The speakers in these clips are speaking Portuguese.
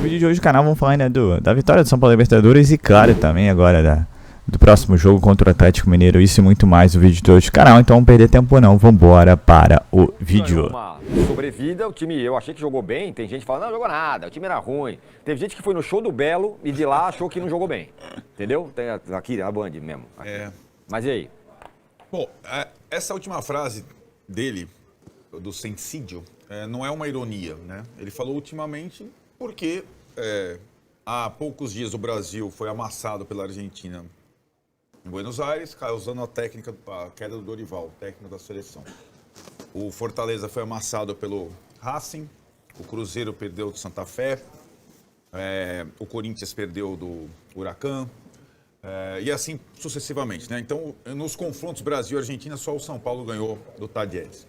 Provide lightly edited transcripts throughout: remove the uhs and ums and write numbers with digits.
vídeo de hoje do canal vamos falar ainda da vitória do São Paulo Libertadores e claro também agora do próximo jogo contra o Atlético Mineiro, isso e muito mais no vídeo de hoje do canal, então não perder tempo não, vambora para o vídeo. Uma sobrevida, o time, eu achei que jogou bem, tem gente que fala, não jogou nada, o time era ruim. Teve gente que foi no show do Belo e de lá achou que não jogou bem, entendeu? Tem aqui na Band mesmo. Aqui. Mas e aí? Bom, essa última frase dele, do Sensídio, não é uma ironia, né? Ele falou ultimamente porque há poucos dias o Brasil foi amassado pela Argentina em Buenos Aires, causando a queda do Dorival, técnico da seleção. O Fortaleza foi amassado pelo Racing, o Cruzeiro perdeu do Santa Fé, o Corinthians perdeu do Huracan, e assim sucessivamente, né? Então, nos confrontos Brasil e Argentina, só o São Paulo ganhou do Talleres,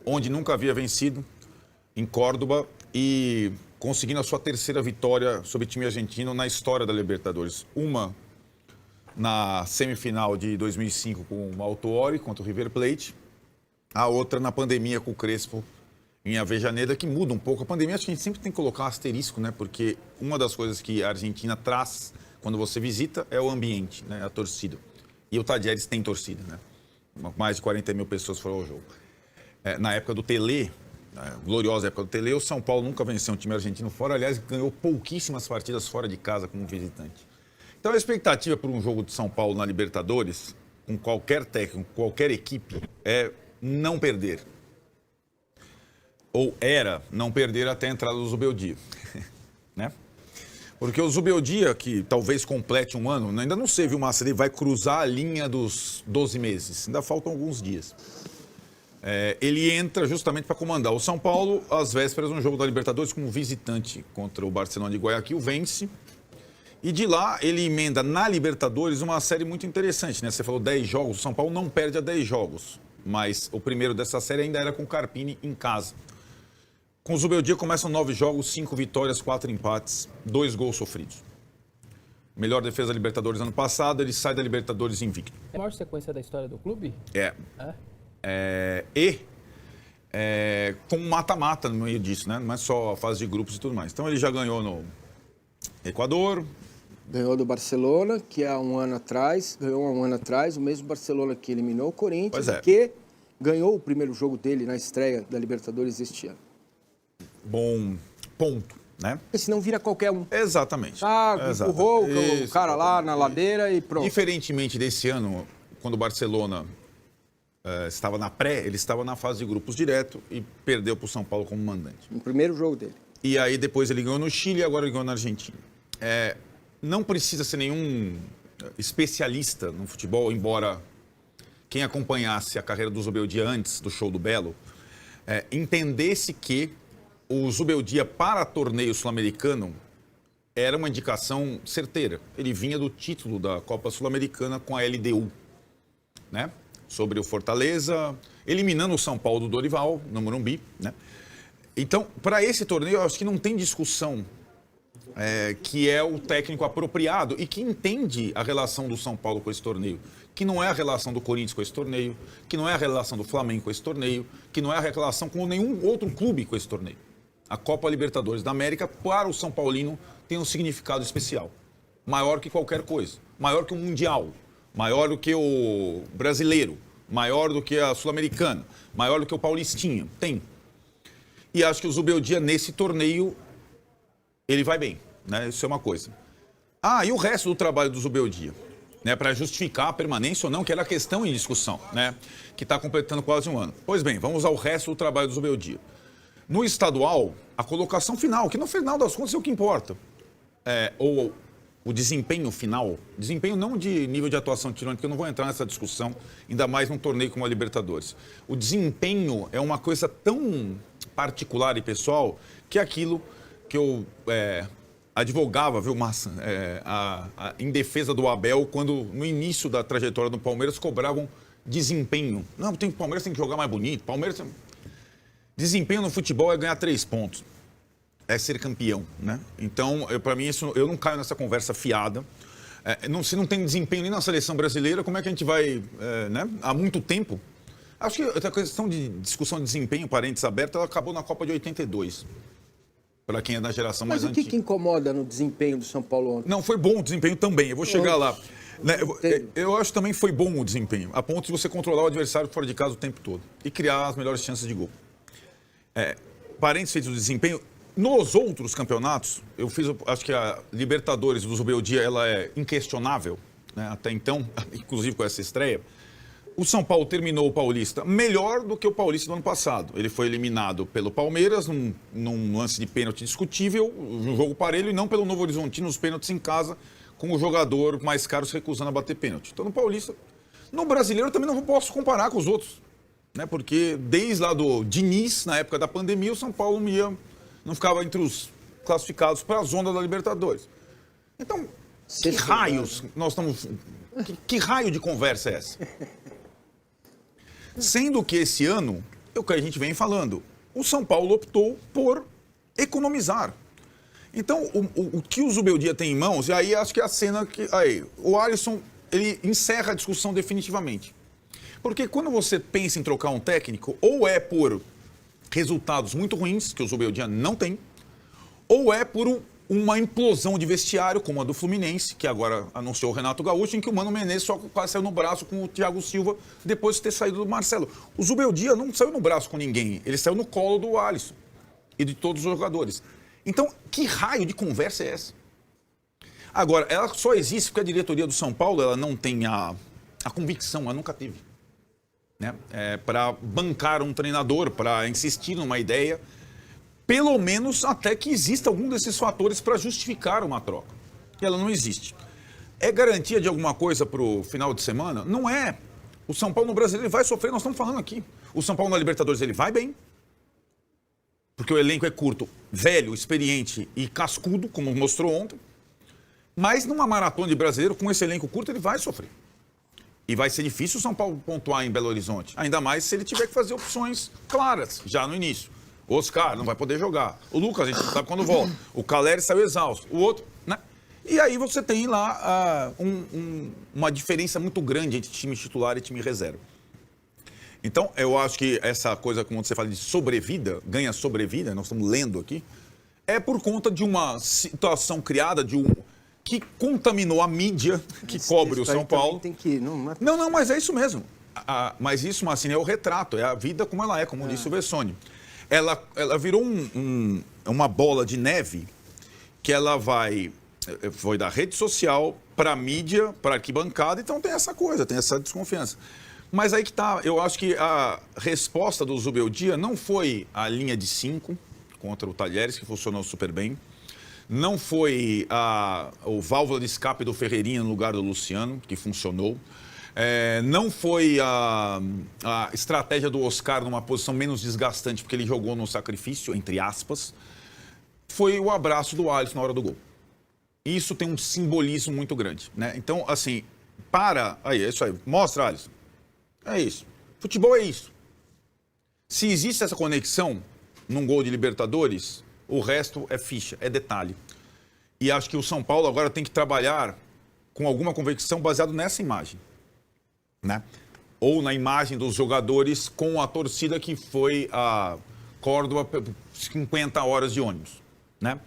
onde nunca havia vencido, em Córdoba, e conseguindo a sua terceira vitória sobre o time argentino na história da Libertadores. Uma na semifinal de 2005 com o Alto Ori contra o River Plate, a outra na pandemia com o Crespo em Avejaneda, que muda um pouco. A pandemia acho que a gente sempre tem que colocar um asterisco, né? Porque uma das coisas que a Argentina traz quando você visita é o ambiente, né? A torcida. E o Talleres tem torcida, né? Mais de 40 mil pessoas foram ao jogo. Na época do Tele, gloriosa época do Tele, o São Paulo nunca venceu um time argentino fora, aliás, ganhou pouquíssimas partidas fora de casa como visitante. Então a expectativa por um jogo de São Paulo na Libertadores, com qualquer técnico, qualquer equipe, é não perder. Ou era não perder até a entrada do Zubeldia, né? Porque o Zubeldia, que talvez complete um ano, ainda não sei, viu, Márcio, ele vai cruzar a linha dos 12 meses, ainda faltam alguns dias. Ele entra justamente para comandar o São Paulo às vésperas de um jogo da Libertadores como visitante contra o Barcelona de Guayaquil, vence. E de lá ele emenda na Libertadores uma série muito interessante, né? Você falou 10 jogos, o São Paulo não perde a 10 jogos, mas o primeiro dessa série ainda era com o Carpini em casa. Com o Zubeldia começam 9 jogos, 5 vitórias, 4 empates, 2 gols sofridos. Melhor defesa da Libertadores ano passado, ele sai da Libertadores invicto. É a maior sequência da história do clube? Com mata-mata no meio disso, né? Não é só a fase de grupos e tudo mais. Então ele já ganhou no Equador. Ganhou do Barcelona, que há um ano atrás, o mesmo Barcelona que eliminou o Corinthians, que ganhou o primeiro jogo dele na estreia da Libertadores este ano. Bom ponto, né? Porque senão vira qualquer um. Exatamente. Empurrou o cara lá na ladeira e pronto. Diferentemente desse ano, quando o Barcelona estava na pré, ele estava na fase de grupos direto e perdeu para o São Paulo como mandante. No primeiro jogo dele. E aí depois ele ganhou no Chile e agora ele ganhou na Argentina. Não precisa ser nenhum especialista no futebol, embora quem acompanhasse a carreira do Zubeldia antes do show do Belo, entendesse que o Zubeldia para torneio sul-americano era uma indicação certeira. Ele vinha do título da Copa Sul-Americana com a LDU, né? Sobre o Fortaleza, eliminando o São Paulo do Dorival, no Morumbi, né? Então, para esse torneio, eu acho que não tem discussão que é o técnico apropriado e que entende a relação do São Paulo com esse torneio, que não é a relação do Corinthians com esse torneio, que não é a relação do Flamengo com esse torneio, que não é a relação com nenhum outro clube com esse torneio. A Copa Libertadores da América, para o São Paulino, tem um significado especial, maior que qualquer coisa, maior que o Mundial, maior do que o Brasileiro, maior do que a Sul-Americana, maior do que o Paulistinha, tem. E acho que o Zubeldia, nesse torneio, ele vai bem, né? Isso é uma coisa. E o resto do trabalho do Zubeldia, né? Para justificar a permanência ou não, que era a questão em discussão, né? Que está completando quase um ano. Pois bem, vamos ao resto do trabalho do Zubeldia. No estadual, a colocação final, que no final das contas é o que importa. Ou o desempenho final, desempenho não de nível de atuação tirante, porque eu não vou entrar nessa discussão, ainda mais num torneio como a Libertadores. O desempenho é uma coisa tão particular e pessoal que é aquilo que eu advogava, viu, Massa, em defesa do Abel, quando no início da trajetória do Palmeiras cobravam desempenho. Não, o Palmeiras tem que jogar mais bonito, desempenho no futebol é ganhar 3 pontos. É ser campeão, né? Então, para mim, eu não caio nessa conversa fiada. Se não tem desempenho nem na seleção brasileira, como é que a gente vai, né? Há muito tempo. Acho que a questão de discussão de desempenho, parênteses abertos, ela acabou na Copa de 82. para quem é da geração Mas mais o que antiga. incomoda no desempenho do São Paulo ontem? Não, foi bom o desempenho também, eu vou chegar lá. Né, eu acho que também foi bom o desempenho, a ponto de você controlar o adversário fora de casa o tempo todo e criar as melhores chances de gol. Parênteses feitos do desempenho, nos outros campeonatos, acho que a Libertadores do Zubeldia, ela é inquestionável, né, até então, inclusive com essa estreia. O São Paulo terminou o Paulista melhor do que o Paulista do ano passado. Ele foi eliminado pelo Palmeiras num lance de pênalti discutível, um jogo parelho, e não pelo Novo Horizontino nos pênaltis em casa, com o jogador mais caro se recusando a bater pênalti. Então, no Paulista, no Brasileiro também não posso comparar com os outros, né? Porque desde lá do Diniz, na época da pandemia, o São Paulo não ficava entre os classificados para a zona da Libertadores. Então, que raios nós estamos... Que raio de conversa é essa? Sendo que esse ano, é o que a gente vem falando, o São Paulo optou por economizar. Então, o que o Zubeldia tem em mãos, e aí acho que é a cena que... Aí, o Alisson, ele encerra a discussão definitivamente. Porque quando você pensa em trocar um técnico, ou é por resultados muito ruins, que o Zubeldia não tem, ou é por uma implosão de vestiário, como a do Fluminense, que agora anunciou o Renato Gaúcho, em que o Mano Menezes só quase saiu no braço com o Thiago Silva depois de ter saído do Marcelo. O Zubeldia não saiu no braço com ninguém, ele saiu no colo do Alisson e de todos os jogadores. Então, que raio de conversa é essa? Agora, ela só existe porque a diretoria do São Paulo ela não tem a convicção, ela nunca teve, né? Para bancar um treinador, para insistir numa ideia, pelo menos até que exista algum desses fatores para justificar uma troca. E ela não existe. É garantia de alguma coisa para o final de semana? Não é. O São Paulo no Brasileiro ele vai sofrer, nós estamos falando aqui. O São Paulo na Libertadores ele vai bem, porque o elenco é curto, velho, experiente e cascudo, como mostrou ontem. Mas numa maratona de brasileiro, com esse elenco curto, ele vai sofrer. E vai ser difícil o São Paulo pontuar em Belo Horizonte. Ainda mais se ele tiver que fazer opções claras, já no início. O Oscar não vai poder jogar. O Lucas, a gente não sabe quando volta. O Caleri saiu exausto. O outro, né? E aí você tem lá uma diferença muito grande entre time titular e time reserva. Então, eu acho que essa coisa, como você fala, de sobrevida, ganha sobrevida, nós estamos lendo aqui, é por conta de uma situação criada, que contaminou a mídia que cobre o São Paulo. Tem que, não, mas é isso mesmo. Mas isso, Massini, é o retrato, é a vida como ela é, como disse o Vessone. Ela virou uma bola de neve que ela foi da rede social para a mídia, para a arquibancada, então tem essa coisa, tem essa desconfiança. Mas aí que tá, eu acho que a resposta do Zubeldia não foi a linha de 5 contra o Talheres, que funcionou super bem, não foi o válvula de escape do Ferreirinha no lugar do Luciano, que funcionou. Não foi a estratégia do Oscar numa posição menos desgastante, porque ele jogou no sacrifício, entre aspas. Foi o abraço do Alisson na hora do gol. Isso tem um simbolismo muito grande, né? Então, assim, aí, é isso aí. Mostra, Alisson. É isso. Futebol é isso. Se existe essa conexão num gol de Libertadores, o resto é ficha, é detalhe. E acho que o São Paulo agora tem que trabalhar com alguma convicção baseado nessa imagem, né? Ou na imagem dos jogadores com a torcida que foi a Córdoba 50 horas de ônibus, né?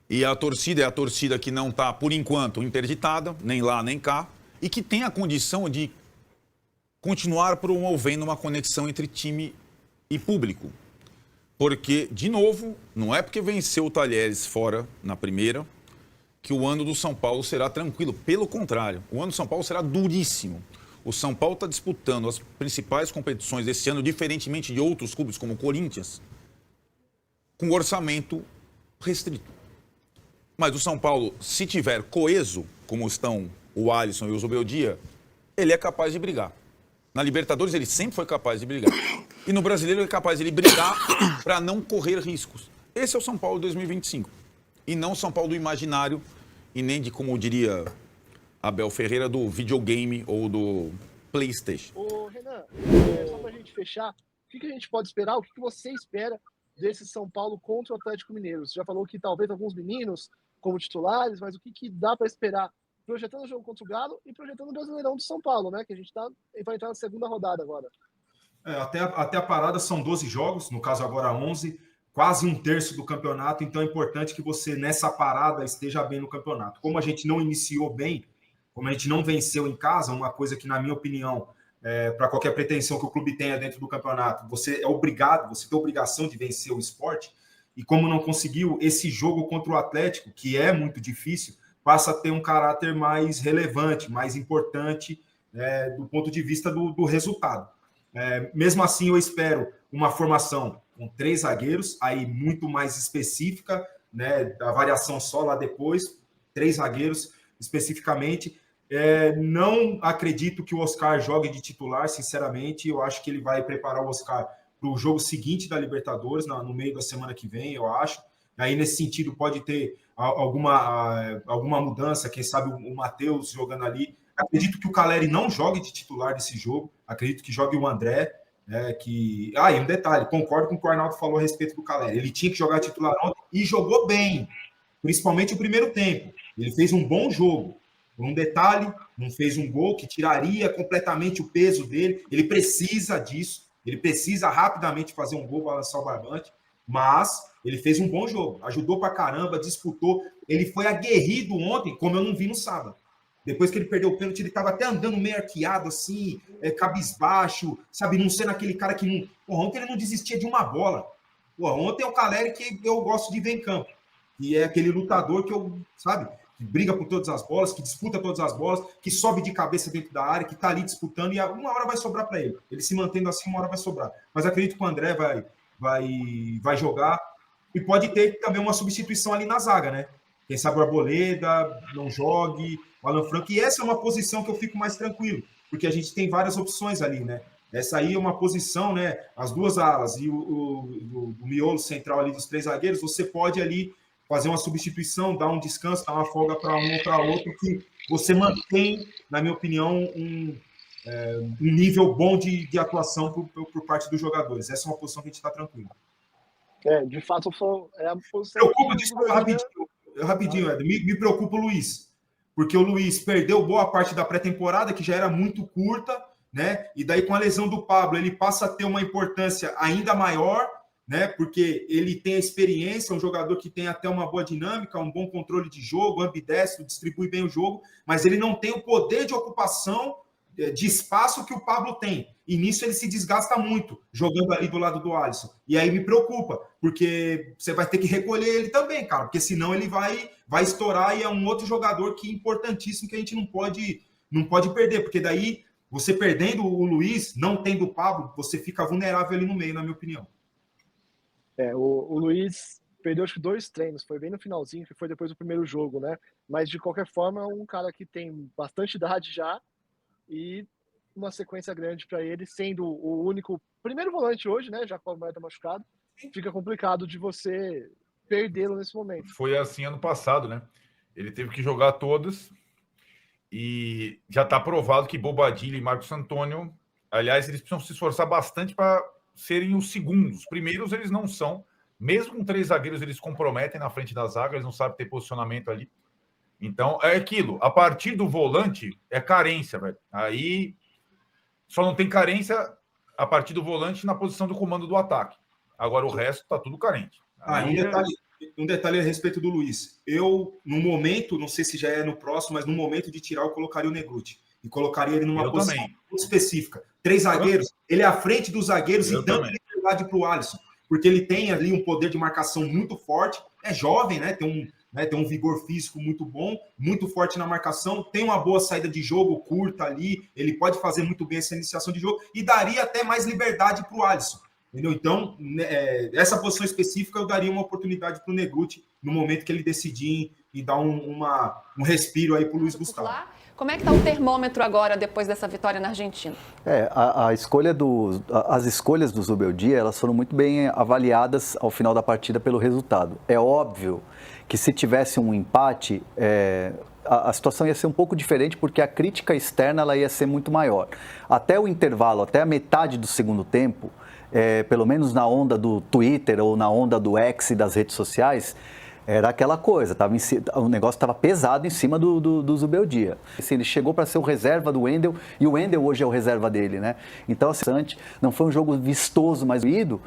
E a torcida é a torcida que não está, por enquanto, interditada, nem lá nem cá, e que tem a condição de continuar promovendo uma conexão entre time e público. Porque, de novo, não é porque venceu o Talheres fora na primeira que o ano do São Paulo será tranquilo. Pelo contrário, o ano do São Paulo será duríssimo. O São Paulo está disputando as principais competições desse ano, diferentemente de outros clubes como o Corinthians, com orçamento restrito. Mas o São Paulo, se tiver coeso, como estão o Alisson e o Zubeldia, ele é capaz de brigar. Na Libertadores ele sempre foi capaz de brigar. E no Brasileiro ele é capaz de brigar para não correr riscos. Esse é o São Paulo 2025. E não o São Paulo do imaginário e nem de, como diria Abel Ferreira, do videogame ou do PlayStation. Ô, Renan, só pra gente fechar, o que a gente pode esperar? O que você espera desse São Paulo contra o Atlético Mineiro? Você já falou que talvez alguns meninos como titulares, mas o que dá para esperar? Projetando o jogo contra o Galo e projetando o Brasileirão do São Paulo, né? Que a gente vai entrar na segunda rodada agora. Até a parada são 12 jogos, no caso agora 11. quase 1/3 do campeonato, então é importante que você, nessa parada, esteja bem no campeonato. Como a gente não iniciou bem, como a gente não venceu em casa, uma coisa que, na minha opinião, para qualquer pretensão que o clube tenha dentro do campeonato, você é obrigado, você tem a obrigação de vencer o Sport, e como não conseguiu, esse jogo contra o Atlético, que é muito difícil, passa a ter um caráter mais relevante, mais importante, do ponto de vista do resultado. Mesmo assim, eu espero uma formação com 3 zagueiros, aí muito mais específica, né, a variação só lá depois, 3 zagueiros especificamente. Não acredito que o Oscar jogue de titular, sinceramente. Eu acho que ele vai preparar o Oscar para o jogo seguinte da Libertadores, no meio da semana que vem, eu acho. Aí, nesse sentido, pode ter alguma mudança, quem sabe o Matheus jogando ali. Acredito que o Caleri não jogue de titular nesse jogo, acredito que jogue o André, e um detalhe, concordo com o que o Arnaldo falou a respeito do Caleri. Ele tinha que jogar titular ontem e jogou bem, principalmente o primeiro tempo. Ele fez um bom jogo. Por um detalhe, não fez um gol que tiraria completamente o peso dele. Ele precisa disso. Ele precisa rapidamente fazer um gol, balançar o barbante. Mas ele fez um bom jogo. Ajudou pra caramba, disputou. Ele foi aguerrido ontem, como eu não vi no sábado. Depois que ele perdeu o pênalti, ele estava até andando meio arqueado, assim, cabisbaixo, sabe? Não sendo aquele cara que não... Porra, ontem ele não desistia de uma bola. Porra, ontem é o Caleri que eu gosto de ver em campo. E é aquele lutador que eu, sabe? Que briga por todas as bolas, que disputa todas as bolas, que sobe de cabeça dentro da área, que tá ali disputando, e uma hora vai sobrar para ele. Ele se mantendo assim, uma hora vai sobrar. Mas acredito que o André vai jogar. E pode ter também uma substituição ali na zaga, né? Quem sabe o Arboleda não jogue, o Alan Franco. E essa é uma posição que eu fico mais tranquilo, porque a gente tem várias opções ali, né? Essa aí é uma posição, né? As 2 alas e o miolo central ali dos 3 zagueiros, você pode ali fazer uma substituição, dar um descanso, dar uma folga para um ou para outro, que você mantém, na minha opinião, um nível bom de atuação por parte dos jogadores. Essa é uma posição que a gente está tranquilo. De fato, é a posição... Preocupa, desculpa, rapidinho, Ed, me preocupa o Luiz, porque o Luiz perdeu boa parte da pré-temporada, que já era muito curta, né? E daí com a lesão do Pablo, ele passa a ter uma importância ainda maior, né? Porque ele tem a experiência, um jogador que tem até uma boa dinâmica, um bom controle de jogo, ambidestro, distribui bem o jogo, mas ele não tem o poder de ocupação de espaço que o Pablo tem. E nisso ele se desgasta muito, jogando ali do lado do Alisson. E aí me preocupa, porque você vai ter que recolher ele também, cara, porque senão ele vai estourar e é um outro jogador que é importantíssimo que a gente não pode perder, porque daí você perdendo o Luiz, não tendo o Pablo, você fica vulnerável ali no meio, na minha opinião. O Luiz perdeu acho que 2 treinos, foi bem no finalzinho, que foi depois do primeiro jogo, né? Mas de qualquer forma é um cara que tem bastante idade já e uma sequência grande para ele, sendo o único primeiro volante hoje, né? Já com a moeda machucado, fica complicado de você perdê-lo nesse momento. Foi assim ano passado, né? Ele teve que jogar todas e já está provado que Bobadilla e Marcos Antônio, aliás, eles precisam se esforçar bastante para serem os segundos. Os primeiros eles não são. Mesmo com 3 zagueiros, eles comprometem na frente da zaga, eles não sabem ter posicionamento ali. Então, é aquilo. A partir do volante, é carência, velho. Aí, só não tem carência a partir do volante na posição do comando do ataque. Agora, o resto tá tudo carente. Um detalhe a respeito do Luiz. Eu, no momento, não sei se já é no próximo, mas no momento de tirar, eu colocaria o Negruti. E colocaria ele numa posição muito específica. 3 zagueiros, ele é à frente dos zagueiros e dando liberdade para o Alisson. Porque ele tem ali um poder de marcação muito forte. É jovem, né? Tem um vigor físico muito bom, muito forte na marcação, tem uma boa saída de jogo curta ali, ele pode fazer muito bem essa iniciação de jogo e daria até mais liberdade para o Alisson. Entendeu? Então, essa posição específica eu daria uma oportunidade para o Negruti no momento que ele decidir e dar um respiro aí para o Luiz Gustavo. Como é que está o termômetro agora, depois dessa vitória na Argentina? As escolhas do Zubeldia, elas foram muito bem avaliadas ao final da partida pelo resultado. É óbvio que se tivesse um empate, a situação ia ser um pouco diferente, porque a crítica externa ela ia ser muito maior. Até o intervalo, até a metade do segundo tempo, pelo menos na onda do Twitter ou na onda do X e das redes sociais, Era aquela coisa, o negócio estava pesado em cima do Zubeldia. Assim, ele chegou para ser o reserva do Wendel, e o Wendel hoje é o reserva dele, né? Então, assim, não foi um jogo vistoso, mas doído.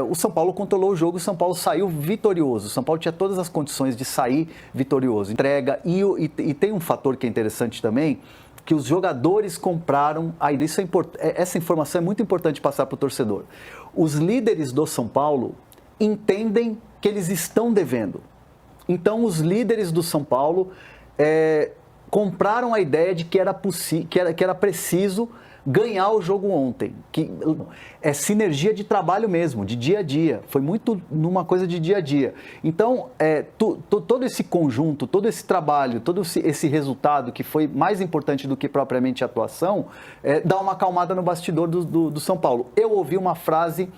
O São Paulo controlou o jogo, o São Paulo saiu vitorioso. O São Paulo tinha todas as condições de sair vitorioso. Entrega, e tem um fator que é interessante também, que os jogadores compraram. Essa informação é muito importante passar para o torcedor. Os líderes do São Paulo entendem que eles estão devendo. Então, os líderes do São Paulo compraram a ideia de que era preciso ganhar o jogo ontem. Que é sinergia de trabalho mesmo, de dia a dia. Foi muito numa coisa de dia a dia. Então, todo esse conjunto, todo esse trabalho, todo esse resultado, que foi mais importante do que propriamente a atuação, dá uma acalmada no bastidor do São Paulo. Eu ouvi uma frase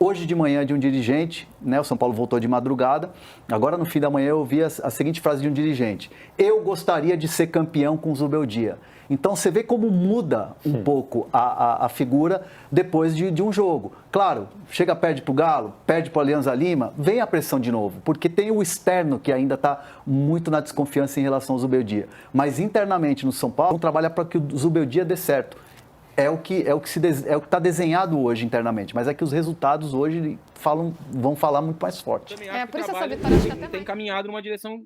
hoje de manhã de um dirigente, né? O São Paulo voltou de madrugada, agora no fim da manhã eu ouvi a seguinte frase de um dirigente: eu gostaria de ser campeão com o Zubeldia. Então você vê como muda um pouco a figura depois de um jogo. Claro, perde para o Galo, perde para o Alianza Lima, vem a pressão de novo, porque tem o externo que ainda está muito na desconfiança em relação ao Zubeldia. Mas internamente no São Paulo, trabalha para que o Zubeldia dê certo. É o que está desenhado hoje internamente, mas é que os resultados hoje vão falar muito mais forte. Por isso essa vitória acho que até tem caminhado numa direção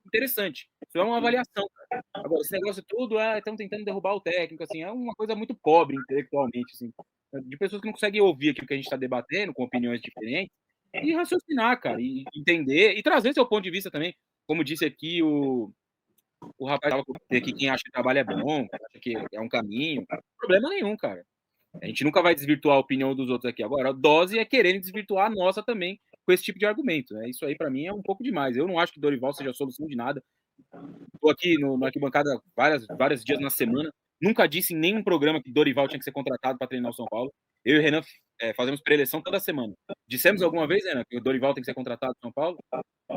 interessante. Isso é uma avaliação. Agora, esse negócio tudo, estão tentando derrubar o técnico, assim, é uma coisa muito pobre intelectualmente, assim, de pessoas que não conseguem ouvir aquilo que a gente está debatendo, com opiniões diferentes, e raciocinar, cara, e entender, e trazer seu ponto de vista também. Como disse aqui o rapaz que quem acha que o trabalho é bom, acha que é um caminho, problema nenhum, cara. A gente nunca vai desvirtuar a opinião dos outros aqui. Agora, a dose é querendo desvirtuar a nossa também com esse tipo de argumento, né? Isso aí, para mim, é um pouco demais. Eu não acho que Dorival seja a solução de nada. Estou aqui no arquibancada vários dias na semana. Nunca disse em nenhum programa que Dorival tinha que ser contratado para treinar o São Paulo. Eu e o Renan fazemos pré-eleição toda semana. Dissemos alguma vez, Renan, que o Dorival tem que ser contratado no São Paulo?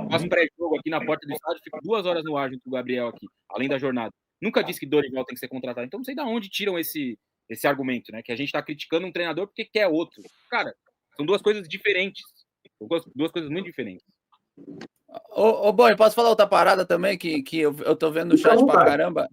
Faço um pré-jogo aqui na porta do estádio, fico 2 horas no ar junto com o Gabriel aqui, além da jornada. Nunca disse que Dorival tem que ser contratado. Então não sei de onde tiram esse argumento, né? Que a gente está criticando um treinador porque quer outro. Cara, são duas coisas diferentes. Duas coisas muito diferentes. Bom, posso falar outra parada também que eu tô vendo no chat pra caramba?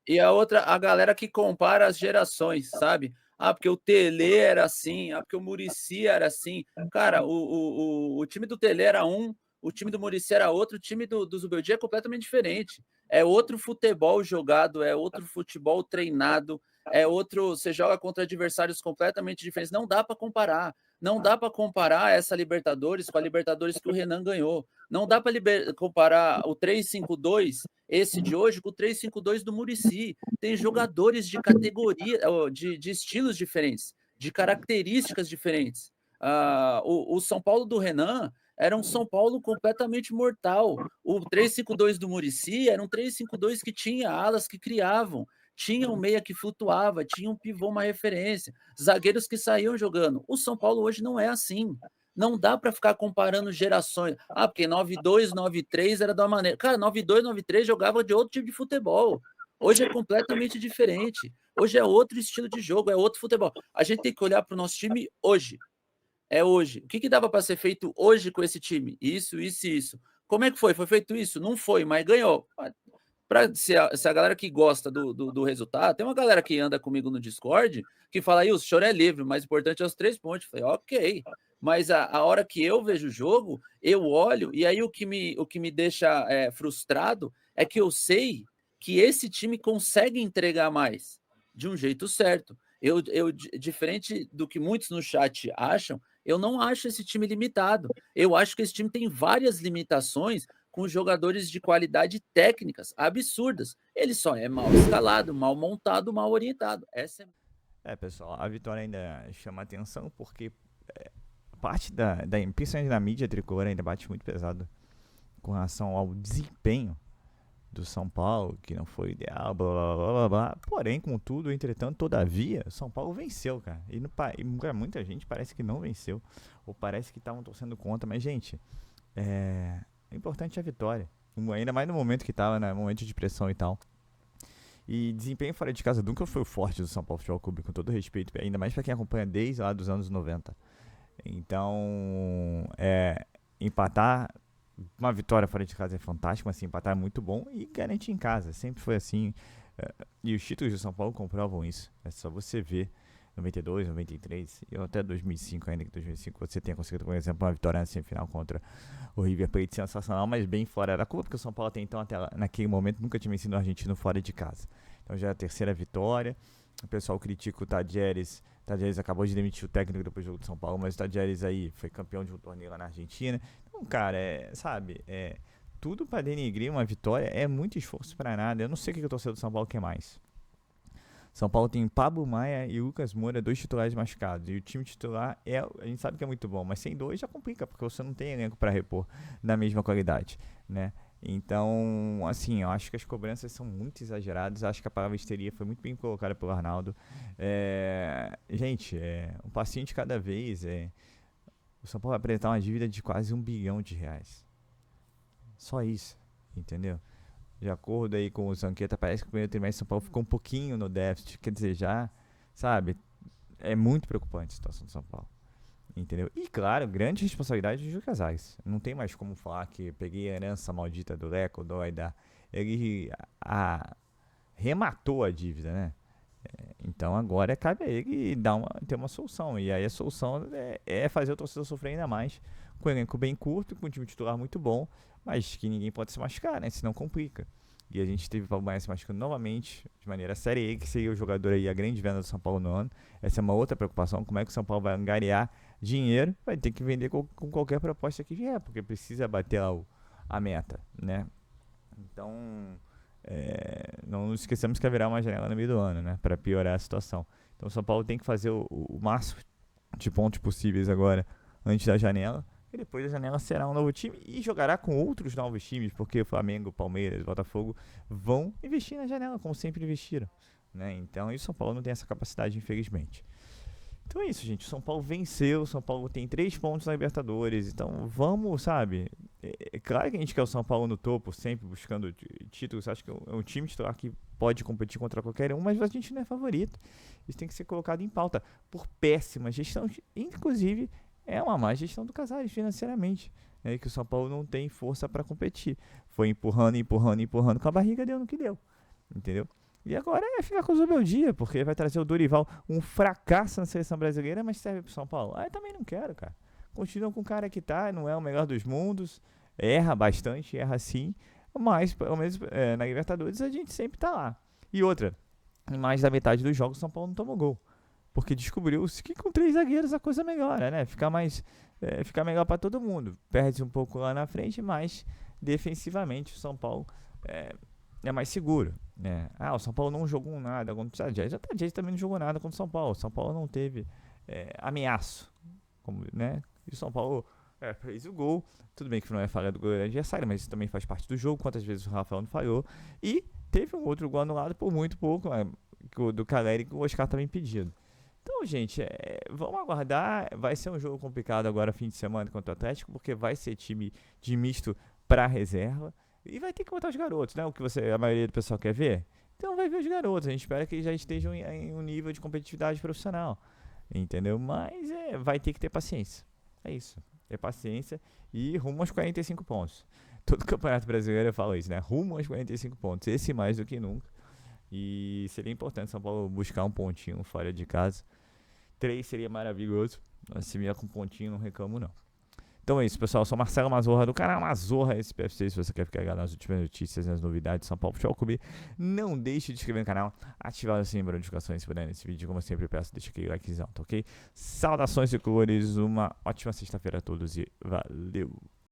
E a outra, a galera que compara as gerações, sabe? Porque o Tele era assim, porque o Muricy era assim. Cara, o time do Tele era um, o time do Muricy era outro, o time do Zubeldia é completamente diferente. É outro futebol jogado, é outro futebol treinado, é outro. Você joga contra adversários completamente diferentes. Não dá para comparar. Não dá para comparar essa Libertadores com a Libertadores que o Renan ganhou. Não dá para comparar o 3-5-2, esse de hoje, com o 3-5-2 do Muricy. Tem jogadores de categoria, de estilos diferentes, de características diferentes. O São Paulo do Renan era um São Paulo completamente mortal. O 3-5-2 do Muricy era um 3-5-2 que tinha alas que criavam, tinha um meia que flutuava, tinha um pivô, uma referência, zagueiros que saíam jogando. O São Paulo hoje não é assim. Não dá para ficar comparando gerações. Porque 9-2, 9-3 era de uma maneira. Cara, 9-2, 9-3 jogava de outro tipo de futebol. Hoje é completamente diferente. Hoje é outro estilo de jogo, é outro futebol. A gente tem que olhar para o nosso time hoje. É hoje. O que dava para ser feito hoje com esse time? Isso, isso e isso. Como é que foi? Foi feito isso? Não foi, mas ganhou. Se a galera que gosta do resultado, tem uma galera que anda comigo no Discord que fala aí, o senhor é livre, o mais importante é os 3 pontos. Eu falei, ok, mas a hora que eu vejo o jogo, eu olho, e aí o que me deixa frustrado é que eu sei que esse time consegue entregar mais, de um jeito certo. Eu, diferente do que muitos no chat acham, eu não acho esse time limitado. Eu acho que esse time tem várias limitações com jogadores de qualidade técnicas absurdas. Ele só é mal escalado, mal montado, mal orientado. Essa pessoal, a vitória ainda chama atenção porque parte principalmente da mídia tricolor ainda bate muito pesado com relação ao desempenho do São Paulo, que não foi ideal, blá, blá, blá, blá, blá. Porém, contudo, entretanto, todavia, São Paulo venceu, cara. E muita gente parece que não venceu, ou parece que estavam torcendo contra, mas, gente, o importante é a vitória. Ainda mais no momento que estava, né? Momento de pressão e tal. E desempenho fora de casa nunca foi o forte do São Paulo Futebol Clube, com todo respeito. Ainda mais para quem acompanha desde lá dos anos 90. Então, empatar uma vitória fora de casa é fantástica, mas assim, empatar é muito bom e garantir em casa. Sempre foi assim. E os títulos do São Paulo comprovam isso. É só você ver 92, 93 e até 2005 ainda, que 2005 você tenha conseguido, por exemplo, uma vitória na semifinal contra o River Plate, sensacional, mas bem fora da curva, porque o São Paulo até então, até naquele momento, nunca tinha vencido o argentino fora de casa. Então já é a terceira vitória. O pessoal critica o Tadieres. Tadieres acabou de demitir o técnico depois do jogo do São Paulo, mas o Tadieres aí foi campeão de um torneio lá na Argentina. Então, cara, tudo para denigrir uma vitória é muito esforço para nada. Eu não sei o que o torcedor do São Paulo quer mais. São Paulo tem Pablo Maia e Lucas Moura, 2 titulares machucados. E o time titular a gente sabe que é muito bom, mas sem 2 já complica, porque você não tem elenco para repor da mesma qualidade, né? Então, assim, eu acho que as cobranças são muito exageradas. Acho que a palavra histeria foi muito bem colocada pelo Arnaldo. Gente, um passinho de cada vez. O São Paulo vai apresentar uma dívida de quase R$1 bilhão. Só isso, entendeu? De acordo aí com o Zanqueta, parece que o primeiro trimestre de São Paulo ficou um pouquinho no déficit. Quer dizer, já, sabe, é muito preocupante a situação do São Paulo. Entendeu? E claro, grande responsabilidade do Júlio Casares. Não tem mais como falar que peguei a herança maldita do Leco, do Aidar. Ele rematou a dívida, né? Então agora cabe a ele ter uma solução. E aí a solução é fazer o torcedor sofrer ainda mais. Com um elenco bem curto, com um time titular muito bom, mas que ninguém pode se machucar, né? Senão complica. E a gente teve o Pablo Maia se machucando novamente, de maneira séria. Ele que seria o jogador aí, a grande venda do São Paulo no ano. Essa é uma outra preocupação. Como é que o São Paulo vai angariar dinheiro? Vai ter que vender com qualquer proposta que vier, porque precisa bater lá a meta, né? Então, não nos esqueçamos que haverá uma janela no meio do ano, né? Para piorar a situação. Então o São Paulo tem que fazer o máximo de pontos possíveis agora, antes da janela. E depois da janela será um novo time e jogará com outros novos times, porque o Flamengo, Palmeiras, Botafogo vão investir na janela, como sempre investiram, né? Então, e o São Paulo não tem essa capacidade, infelizmente. Então é isso, gente. O São Paulo venceu, o São Paulo tem 3 pontos na Libertadores. Então vamos, sabe? É claro que a gente quer o São Paulo no topo, sempre buscando títulos. Acho que é um time titular que pode competir contra qualquer um, mas a gente não é favorito. Isso tem que ser colocado em pauta por péssima gestão, inclusive. É uma má gestão do Casares financeiramente, né, que o São Paulo não tem força para competir. Foi empurrando com a barriga, deu no que deu, entendeu? E agora é ficar com o Zubeldia, porque vai trazer o Dorival, um fracasso na seleção brasileira, mas serve pro São Paulo. Eu também não quero, cara. Continuam com o cara que tá, não é o melhor dos mundos, erra bastante, erra sim, mas pelo menos na Libertadores a gente sempre tá lá. E outra, em mais da metade dos jogos o São Paulo não tomou gol. Porque descobriu-se que com 3 zagueiros a coisa melhora, né? Fica melhor para todo mundo. Perde um pouco lá na frente, mas defensivamente o São Paulo é mais seguro, né? O São Paulo não jogou nada contra o Tadieres. O Tadieres também não jogou nada contra o São Paulo. O São Paulo não teve ameaço, né? E o São Paulo fez o gol. Tudo bem que não é falha do goleiro adversário, mas isso também faz parte do jogo. Quantas vezes o Rafael não falhou. E teve um outro gol anulado por muito pouco, do Caleri, que o Oscar estava impedido. Então, gente, vamos aguardar. Vai ser um jogo complicado agora, fim de semana, contra o Atlético, porque vai ser time de misto para reserva. E vai ter que botar os garotos, né? O que a maioria do pessoal quer ver. Então vai ver os garotos. A gente espera que eles já estejam em um nível de competitividade profissional. Entendeu? Mas vai ter que ter paciência. É isso. Ter paciência e rumo aos 45 pontos. Todo campeonato brasileiro eu falo isso, né? Rumo aos 45 pontos. Esse mais do que nunca. E seria importante São Paulo buscar um pontinho fora de casa. 3 seria maravilhoso. Mas se vier com um pontinho, não reclamo não. Então é isso, pessoal. Eu sou Marcelo Mazorra do canal Mazorra SPFC. Se você quer ficar ligado nas últimas notícias, nas novidades do São Paulo Futebol Clube, não deixe de se inscrever no canal, ativar o sininho para notificações se puder nesse vídeo. Como eu sempre peço, deixa aquele likezão, tá ok? Saudações e cores, uma ótima sexta-feira a todos e valeu!